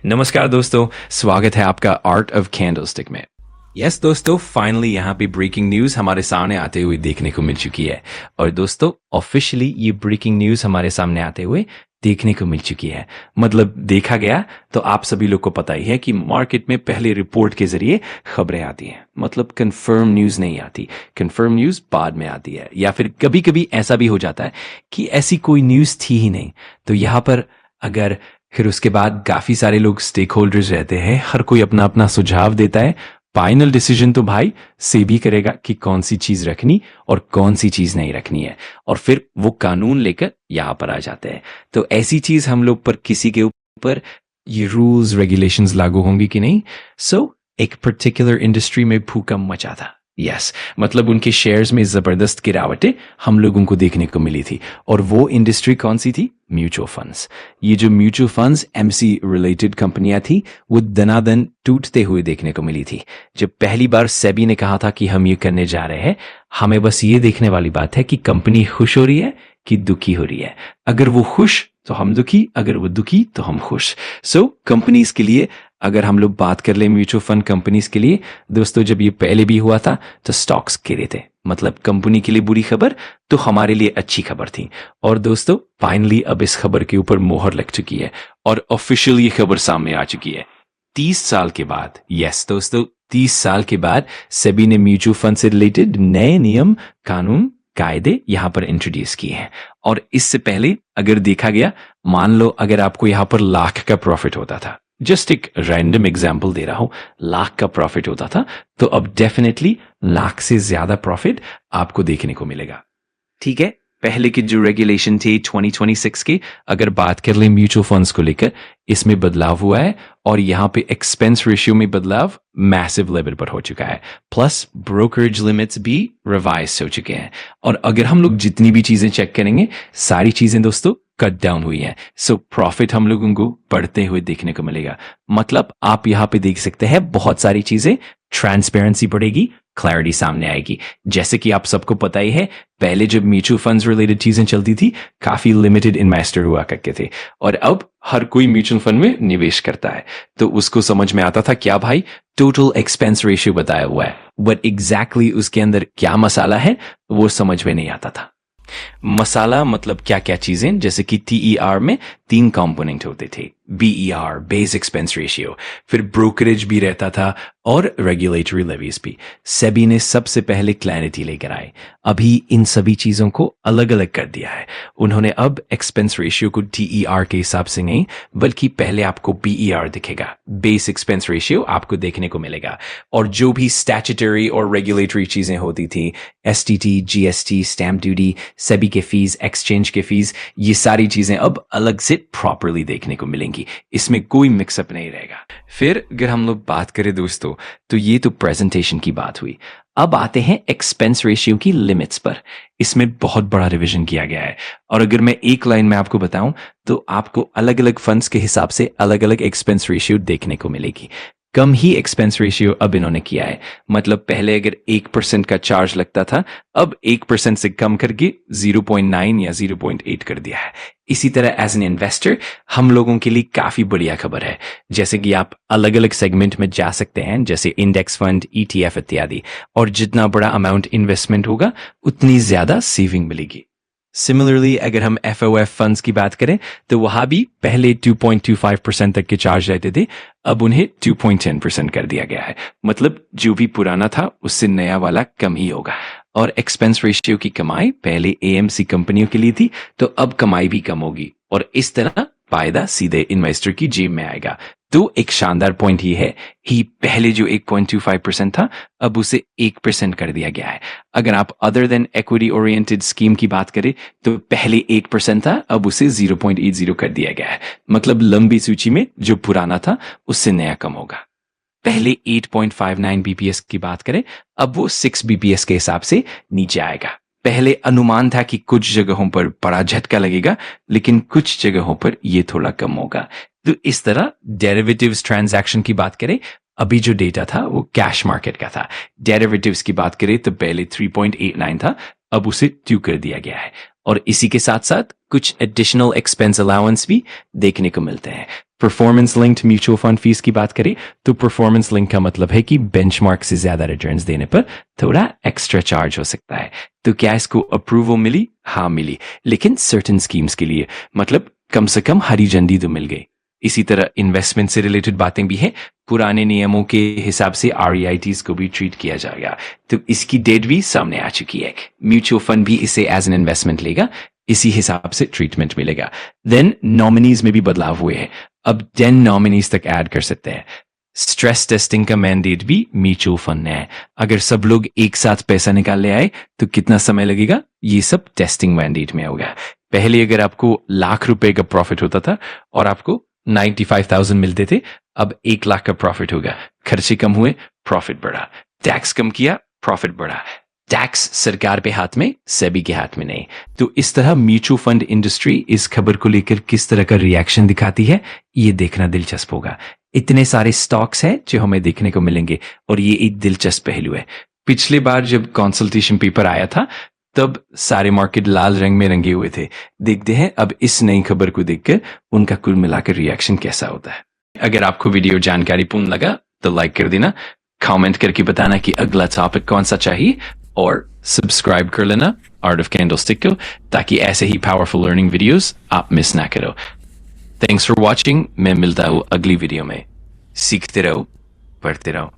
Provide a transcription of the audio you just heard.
नमस्कार दोस्तों, स्वागत है आपका आर्ट ऑफ कैंडलस्टिक में। यस दोस्तों, फाइनली यहाँ पे ब्रेकिंग न्यूज़ हमारे सामने आते हुए देखने को मिल चुकी है। और दोस्तों ऑफिशियली ये ब्रेकिंग न्यूज़ हमारे सामने आते हुए देखने को मिल चुकी है। मतलब देखा गया तो आप सभी लोग को पता ही है कि मार्केट में पहले रिपोर्ट के जरिए खबरें आती हैं, मतलब कंफर्म न्यूज़ नहीं आती। कंफर्म न्यूज़ बाद में आती है, या फिर कभी कभी ऐसा भी हो जाता है कि ऐसी कोई न्यूज़ थी ही नहीं, तो यहाँ पर अगर फिर उसके बाद काफी सारे लोग स्टेक होल्डर्स रहते हैं, हर कोई अपना अपना सुझाव देता है। फाइनल डिसीजन तो भाई सेबी करेगा कि कौन सी चीज रखनी और कौन सी चीज नहीं रखनी है, और फिर वो कानून लेकर यहाँ पर आ जाते हैं। तो ऐसी चीज हम लोग पर किसी के ऊपर ये रूल्स रेगुलेशंस लागू होंगी कि नहीं। एक पर्टिकुलर इंडस्ट्री में भूकंप मचा था। यस, मतलब उनके शेयर्स में जबरदस्त गिरावटें हम लोगों को देखने को मिली थी। और वो इंडस्ट्री कौन सी थी? Mutual funds. ये जो म्यूचुअल फंड्स एमसी रिलेटेड कंपनियां थी, वो दनादन टूटते हुए देखने को मिली थी। जब पहली बार सेबी ने कहा था कि हम ये करने जा रहे हैं, हमें बस ये देखने वाली बात है कि कंपनी खुश हो रही है कि दुखी हो रही है। अगर वो खुश तो हम दुखी, अगर वो दुखी तो हम खुश। कंपनीज के लिए अगर हम लोग बात कर ले, म्यूचुअल फंड कंपनीज के लिए दोस्तों, जब ये पहले भी हुआ था तो स्टॉक्स गिरे थे। मतलब कंपनी के लिए बुरी खबर तो हमारे लिए अच्छी खबर थी। और दोस्तों फाइनली अब इस खबर के ऊपर मोहर लग चुकी है और ऑफिशियल ये खबर सामने आ चुकी है। 30 साल के बाद, यस दोस्तों 30 साल के बाद सेबी ने म्यूचुअल फंड से रिलेटेड नए नियम, कानून, कायदे यहां पर इंट्रोड्यूस किए हैं। और इससे पहले अगर देखा गया, मान लो अगर आपको यहां पर लाख का प्रॉफिट होता था, जस्ट एक रैंडम एग्जाम्पल दे रहा हूं, लाख का प्रॉफिट होता था, तो अब डेफिनेटली लाख से ज्यादा प्रॉफिट आपको देखने को मिलेगा। ठीक है, पहले के जो रेगुलेशन थे 2026 के, अगर बात कर लें म्यूचुअल फंड्स को लेकर, इसमें बदलाव हुआ है। और यहाँ पे एक्सपेंस रेशियो में बदलाव मैसिव लेवल पर हो चुका है, प्लस ब्रोकरेज लिमिट्स भी रिवाइज हो चुके हैं। और अगर हम लोग जितनी भी चीजें चेक करेंगे, सारी चीजें दोस्तों कट डाउन हुई है। प्रॉफिट हम लोगों को बढ़ते हुए देखने को मिलेगा। मतलब आप यहाँ पे देख सकते हैं बहुत सारी चीजें, ट्रांसपेरेंसी बढ़ेगी, क्लैरिटी सामने आएगी। जैसे कि आप सबको पता ही है, पहले जब म्यूचुअल फंड्स रिलेटेड चीजें चलती थी, काफी लिमिटेड इन्वेस्टर हुआ करते थे, और अब हर कोई म्यूचुअल फंड में निवेश करता है। तो उसको समझ में आता था क्या भाई, टोटल एक्सपेंस रेशियो बताया हुआ है, बट एग्जैक्टली उसके अंदर क्या मसाला है वो समझ में नहीं आता था। मसाला मतलब क्या क्या चीजें, जैसे कि टीईआर में 3 कंपोनेंट होते थे, बीईआर बेस एक्सपेंस रेशियो, फिर ब्रोकरेज भी रहता था, और रेगुलेटरी लेवीज भी। सेबी ने सबसे पहले क्लैरिटी लेकर आए, अभी इन सभी चीजों को अलग अलग कर दिया है। उन्होंने अब एक्सपेंस रेशियो को टीईआर के हिसाब से नहीं, बल्कि पहले आपको बीईआर दिखेगा, बेस एक्सपेंस रेशियो आपको देखने को मिलेगा। और जो भी स्टैट्यूटरी और रेगुलेटरी चीजें होती थी, STT, GST, stamp duty, SEBI के फीस, एक्सचेंज के फीस, ये सारी चीजें अब अलग से प्रॉपरली देखने को मिलेंगी। इसमें कोई मिक्सअप नहीं रहेगा। फिर अगर हम लोग बात करें दोस्तों, तो ये तो प्रेजेंटेशन की बात हुई। अब आते हैं एक्सपेंस रेशियो की लिमिट्स पर। इसमें बहुत बड़ा रिवीजन किया गया है, और अगर मैं एक लाइन में आपको बताऊं तो आपको अलग अलग फंड्स के हिसाब से अलग अलग एक्सपेंस रेशियो देखने को मिलेगी। कम ही एक्सपेंस रेशियो अब इन्होंने किया है। मतलब पहले अगर 1% का चार्ज लगता था, अब 1% से कम करके 0.9 या 0.8 कर दिया है। इसी तरह एज एन इन्वेस्टर हम लोगों के लिए काफी बढ़िया खबर है, जैसे कि आप अलग अलग सेगमेंट में जा सकते हैं, जैसे इंडेक्स फंड, ईटीएफ इत्यादि, और जितना बड़ा अमाउंट इन्वेस्टमेंट होगा उतनी ज्यादा सेविंग मिलेगी। सिमिलरली अगर हम एफओएफ फंड्स की बात करें, तो वहां भी पहले 2.25% तक के चार्ज रहते थे, अब उन्हें 2.10% कर दिया गया है। मतलब जो भी पुराना था उससे नया वाला कम ही होगा। और एक्सपेंस रेशियो की कमाई पहले एएमसी कंपनियों के लिए थी, तो अब कमाई भी कम होगी, और इस तरह फायदा सीधे इन्वेस्टर की जेब में आएगा। तो एक शानदार पॉइंट ये है कि पहले जो 1.25% था, अब उसे 1% कर दिया गया है। अगर आप other than equity oriented scheme की बात करें, तो पहले 8% था, अब उसे 0.80 कर दिया गया है। मतलब लंबी सूची में जो पुराना था उससे नया कम होगा। पहले 8.59 बीपीएस की बात करें, अब वो 6 बीपीएस के हिसाब से नीचे आएगा। पहले अनुमान था कि कुछ जगहों पर बड़ा झटका लगेगा, लेकिन कुछ जगहों पर ये थोड़ा कम होगा। तो इस तरह डेरिवेटिव्स ट्रांजैक्शन की बात करें, अभी जो डेटा था वो कैश मार्केट का था। डेरिवेटिव्स की बात करें तो पहले 3.89 था, अब उसे 2 कर दिया गया है। और इसी के साथ साथ कुछ एडिशनल एक्सपेंस अलाउंस भी देखने को मिलते हैं। Performance linked mutual fund fees की बात करें तो परफॉर्मेंस लिंक का मतलब है कि बेंचमार्क से ज्यादा रिटर्न्स देने पर थोड़ा एक्स्ट्रा चार्ज हो सकता है। तो क्या इसको अप्रूवल मिली? हाँ मिली, लेकिन सर्टेन स्कीम्स के लिए, मतलब कम से कम हरी झंडी तो मिल गई। इसी तरह इन्वेस्टमेंट से रिलेटेड बातें भी हैं। पुराने नियमों के हिसाब से REITs को भी ट्रीट किया जाएगा, तो इसकी डेट भी सामने आ चुकी है। म्यूचुअल फंड भी इसे एज एन इन्वेस्टमेंट लेगा, इसी हिसाब से ट्रीटमेंट मिलेगा। देन नॉमिनीज में भी बदलाव हुए हैं, अब 10 नॉमिनीज तक ऐड कर सकते हैं। स्ट्रेस टेस्टिंग का मैंडेट भी म्यूचुअल फंड ने है। अगर सब लोग एक साथ पैसा निकाल ले आए तो कितना समय लगेगा, ये सब टेस्टिंग मैंडेट में होगा। पहले अगर आपको ₹1,00,000 का प्रॉफिट होता था और आपको 95,000 मिलते थे, अब 1,00,000 का प्रॉफिट होगा। खर्चे कम हुए, प्रॉफिट बढ़ा। टैक्स कम किया, प्रॉफिट बढ़ा। टैक्स सरकार पे हाथ में, सेबी के हाथ में नहीं। तो इस तरह म्यूचुअल फंड इंडस्ट्री इस खबर को लेकर किस तरह का रिएक्शन दिखाती है, ये देखना दिलचस्प होगा। इतने सारे स्टॉक्स हैं जो हमें देखने को मिलेंगे, और ये एक दिलचस्प पहलू है। पिछली बार जब कंसल्टेशन पेपर आया था तब सारे मार्केट लाल रंग में रंगे हुए थे। देखते हैं अब इस नई खबर को देखकर उनका कुल मिलाकर रिएक्शन कैसा होता है। अगर आपको वीडियो जानकारीपूर्ण लगा तो लाइक कर देना, कमेंट करके बताना कि अगला टॉपिक कौन सा चाहिए, और सब्सक्राइब कर लेना आर्ट ऑफ कैंडलस्टिक को, ताकि ऐसे ही पावरफुल लर्निंग वीडियोस आप मिस ना करो। Thanks for watching. मैं मिलता हूँ अगली वीडियो में। सीखते रहो, पढ़ते रहो।